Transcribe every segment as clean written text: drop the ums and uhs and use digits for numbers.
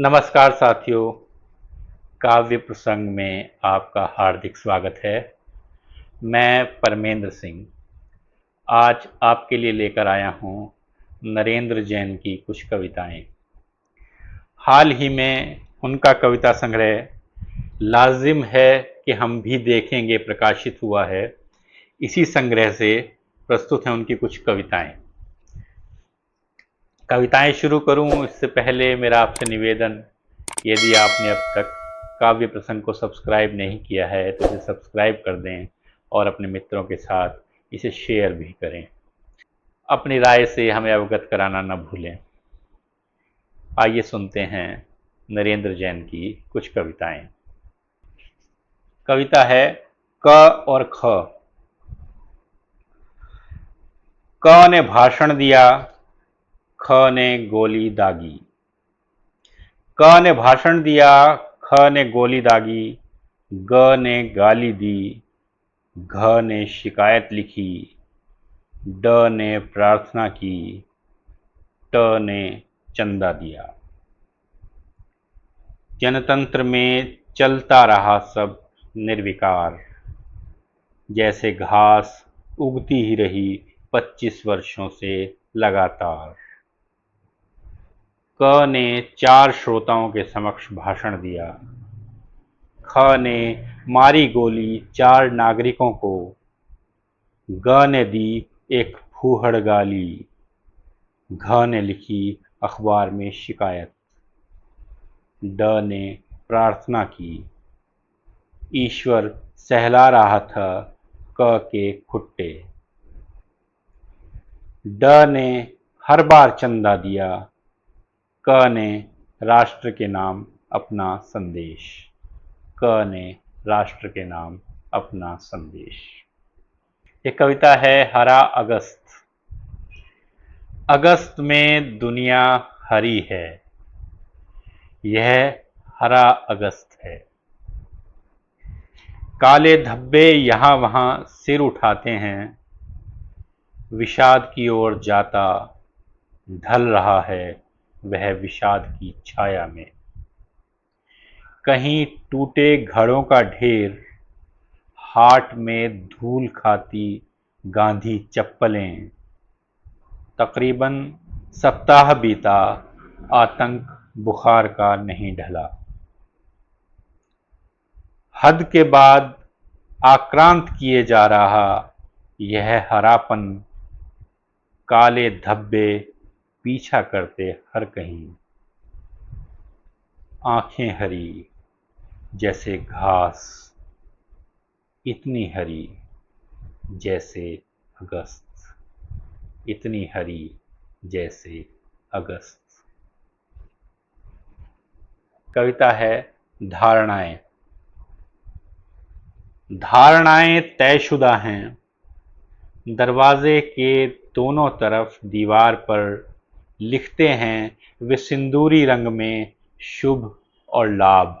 नमस्कार साथियों, काव्य प्रसंग में आपका हार्दिक स्वागत है। मैं परमेंद्र सिंह आज आपके लिए लेकर आया हूँ नरेंद्र जैन की कुछ कविताएं। हाल ही में उनका कविता संग्रह लाजिम है कि हम भी देखेंगे प्रकाशित हुआ है। इसी संग्रह से प्रस्तुत हैं उनकी कुछ कविताएं शुरू करूं इससे पहले मेरा आपसे निवेदन, यदि आपने अब तक काव्य प्रसंग को सब्सक्राइब नहीं किया है तो इसे सब्सक्राइब कर दें और अपने मित्रों के साथ इसे शेयर भी करें। अपनी राय से हमें अवगत कराना न भूलें। आइए सुनते हैं नरेंद्र जैन की कुछ कविताएं। कविता है क और ख। क ने भाषण दिया, ख ने गोली दागी। क ने भाषण दिया, ख ने गोली दागी। ग ने गाली दी, घ ने शिकायत लिखी। ड ने प्रार्थना की, ट ने चंदा दिया। जनतंत्र में चलता रहा सब निर्विकार, जैसे घास उगती ही रही 25 वर्षों से लगातार। क ने 4 श्रोताओं के समक्ष भाषण दिया। ख ने मारी गोली 4 नागरिकों को। ग ने दी एक फूहड़ गाली। घ ने लिखी अखबार में शिकायत। ड ने प्रार्थना की। ईश्वर सहला रहा था क के खुट्टे। ड ने हर बार चंदा दिया। क ने राष्ट्र के नाम अपना संदेश। क ने राष्ट्र के नाम अपना संदेश। ये कविता है हरा अगस्त। अगस्त में दुनिया हरी है, यह हरा अगस्त है। काले धब्बे यहाँ वहाँ सिर उठाते हैं, विषाद की ओर जाता ढल रहा है वह विषाद की छाया में। कहीं टूटे घड़ों का ढेर, हाट में धूल खाती गांधी चप्पलें। तकरीबन सप्ताह बीता, आतंक बुखार का नहीं ढला। हद के बाद आक्रांत किए जा रहा यह हरापन, काले धब्बे पीछा करते हर कहीं। आंखें हरी जैसे घास, इतनी हरी जैसे अगस्त, इतनी हरी जैसे अगस्त। कविता है धारणाएं। धारणाएं तयशुदा हैं, दरवाजे के दोनों तरफ दीवार पर लिखते हैं वे सिंदूरी रंग में शुभ और लाभ।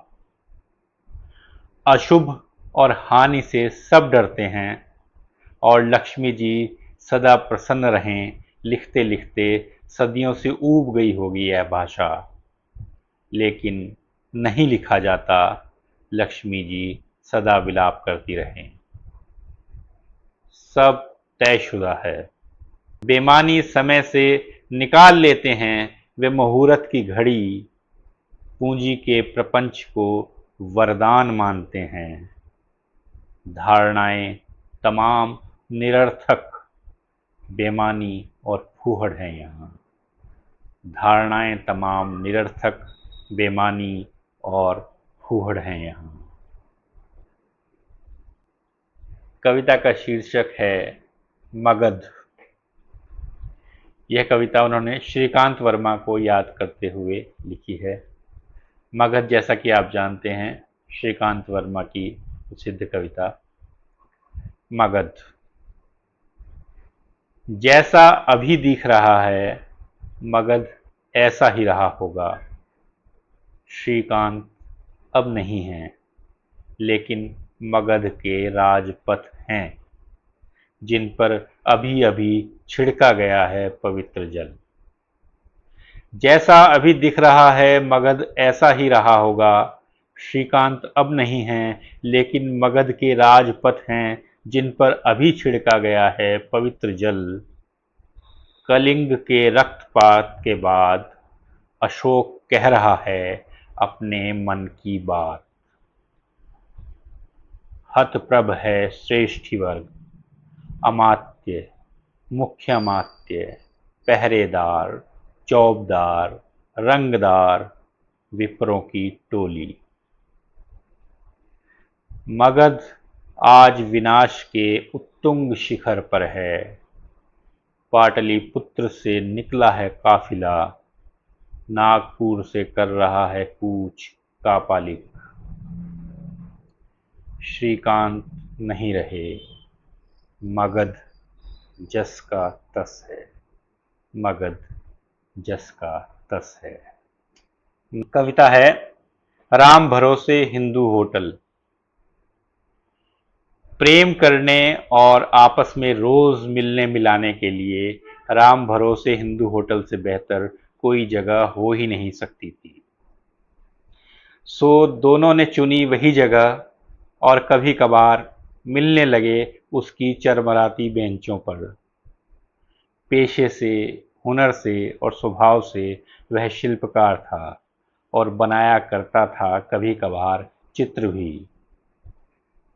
अशुभ और हानि से सब डरते हैं और लक्ष्मी जी सदा प्रसन्न रहें। लिखते लिखते सदियों से ऊब गई होगी यह भाषा, लेकिन नहीं लिखा जाता, लक्ष्मी जी सदा विलाप करती रहें। सब तयशुदा है, बेमानी समय से निकाल लेते हैं वे मुहूर्त की घड़ी। पूंजी के प्रपंच को वरदान मानते हैं। धारणाएं तमाम निरर्थक, बेमानी और फूहड़ हैं यहाँ। धारणाएं तमाम निरर्थक, बेमानी और फूहड़ हैं यहाँ। कविता का शीर्षक है मगध। यह कविता उन्होंने श्रीकांत वर्मा को याद करते हुए लिखी है। मगध, जैसा कि आप जानते हैं, श्रीकांत वर्मा की प्रसिद्ध कविता। मगध। जैसा अभी दिख रहा है मगध ऐसा ही रहा होगा। श्रीकांत अब नहीं हैं, लेकिन मगध के राजपथ हैं जिन पर अभी अभी छिड़का गया है पवित्र जल। जैसा अभी दिख रहा है मगध ऐसा ही रहा होगा। श्रीकांत अब नहीं हैं, लेकिन मगध के राजपथ हैं जिन पर अभी छिड़का गया है पवित्र जल। कलिंग के रक्तपात के बाद अशोक कह रहा है अपने मन की बात। हतप्रभ है श्रेष्ठी वर्ग, अमात्य, मुख्य अमात्य, पहरेदार, चौबदार, रंगदार, विप्रों की टोली। मगध आज विनाश के उत्तुंग शिखर पर है। पाटलिपुत्र से निकला है काफिला, नागपुर से कर रहा है कूच कापालिक। श्रीकांत नहीं रहे, मगध जस का तस है, मगध जस का तस है। कविता है राम भरोसे हिंदू होटल। प्रेम करने और आपस में रोज मिलने मिलाने के लिए राम भरोसे हिंदू होटल से बेहतर कोई जगह हो ही नहीं सकती थी। सो दोनों ने चुनी वही जगह और कभी कभार मिलने लगे उसकी चरमराती बेंचों पर। पेशे से, हुनर से और स्वभाव से वह शिल्पकार था और बनाया करता था कभी कभार चित्र भी।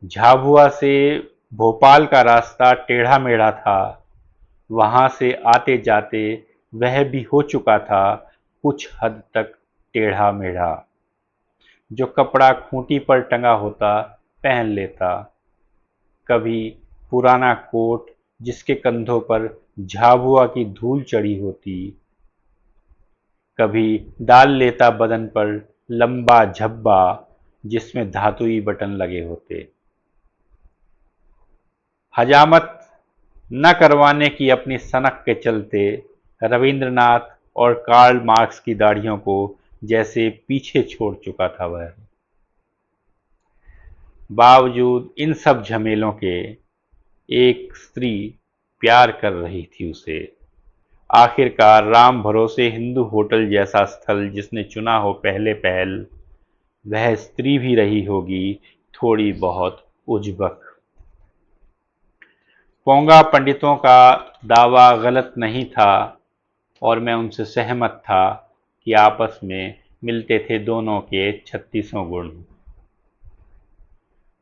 झाबुआ से भोपाल का रास्ता टेढ़ा मेढ़ा था। वहां से आते जाते वह भी हो चुका था कुछ हद तक टेढ़ा मेढ़ा। जो कपड़ा खूंटी पर टंगा होता पहन लेता। कभी पुराना कोट जिसके कंधों पर झाबुआ की धूल चढ़ी होती। कभी डाल लेता बदन पर लंबा झब्बा जिसमें धातुई बटन लगे होते। हजामत न करवाने की अपनी सनक के चलते रविंद्रनाथ और कार्ल मार्क्स की दाढ़ियों को जैसे पीछे छोड़ चुका था वह। बावजूद इन सब झमेलों के एक स्त्री प्यार कर रही थी उसे। आखिरकार राम भरोसे हिंदू होटल जैसा स्थल जिसने चुना हो पहले पहल, वह स्त्री भी रही होगी थोड़ी बहुत उज्बक। पोंगा पंडितों का दावा गलत नहीं था और मैं उनसे सहमत था कि आपस में मिलते थे दोनों के 36 गुण।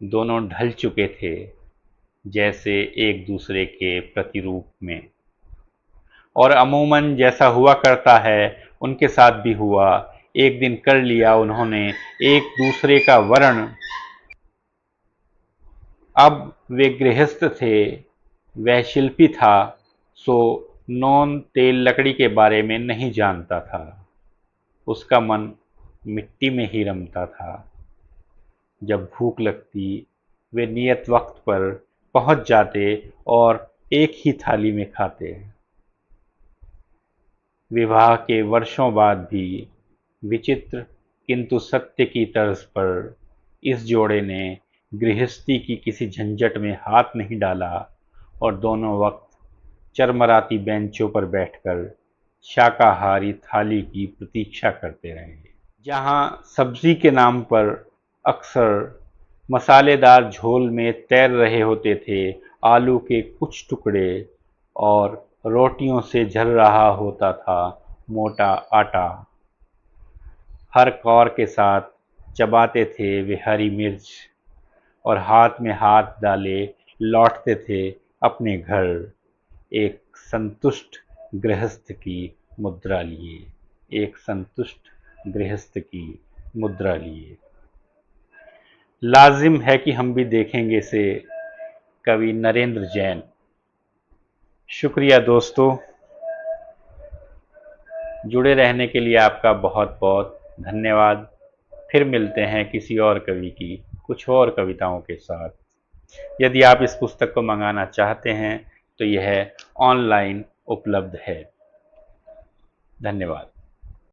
दोनों ढल चुके थे जैसे एक दूसरे के प्रतिरूप में। और अमूमन जैसा हुआ करता है उनके साथ भी हुआ। एक दिन कर लिया उन्होंने एक दूसरे का वर्ण। अब वे गृहस्थ थे, वह शिल्पी था, सो नॉन तेल लकड़ी के बारे में नहीं जानता था। उसका मन मिट्टी में ही रमता था। जब भूख लगती वे नियत वक्त पर पहुंच जाते और एक ही थाली में खाते। विवाह के वर्षों बाद भी विचित्र किंतु सत्य की तर्ज पर इस जोड़े ने गृहस्थी की किसी झंझट में हाथ नहीं डाला और दोनों वक्त चरमराती बेंचों पर बैठकर शाकाहारी थाली की प्रतीक्षा करते रहे। जहां सब्जी के नाम पर अक्सर मसालेदार झोल में तैर रहे होते थे आलू के कुछ टुकड़े और रोटियों से झल रहा होता था मोटा आटा। हर कौर के साथ चबाते थे वे हरी मिर्च और हाथ में हाथ डाले लौटते थे अपने घर एक संतुष्ट गृहस्थ की मुद्रा लिए, एक संतुष्ट गृहस्थ की मुद्रा लिए। लाजिम है कि हम भी देखेंगे इसे। कवि नरेंद्र जैन। शुक्रिया दोस्तों, जुड़े रहने के लिए आपका बहुत बहुत धन्यवाद। फिर मिलते हैं किसी और कवि की कुछ और कविताओं के साथ। यदि आप इस पुस्तक को मंगाना चाहते हैं तो यह ऑनलाइन उपलब्ध है। धन्यवाद।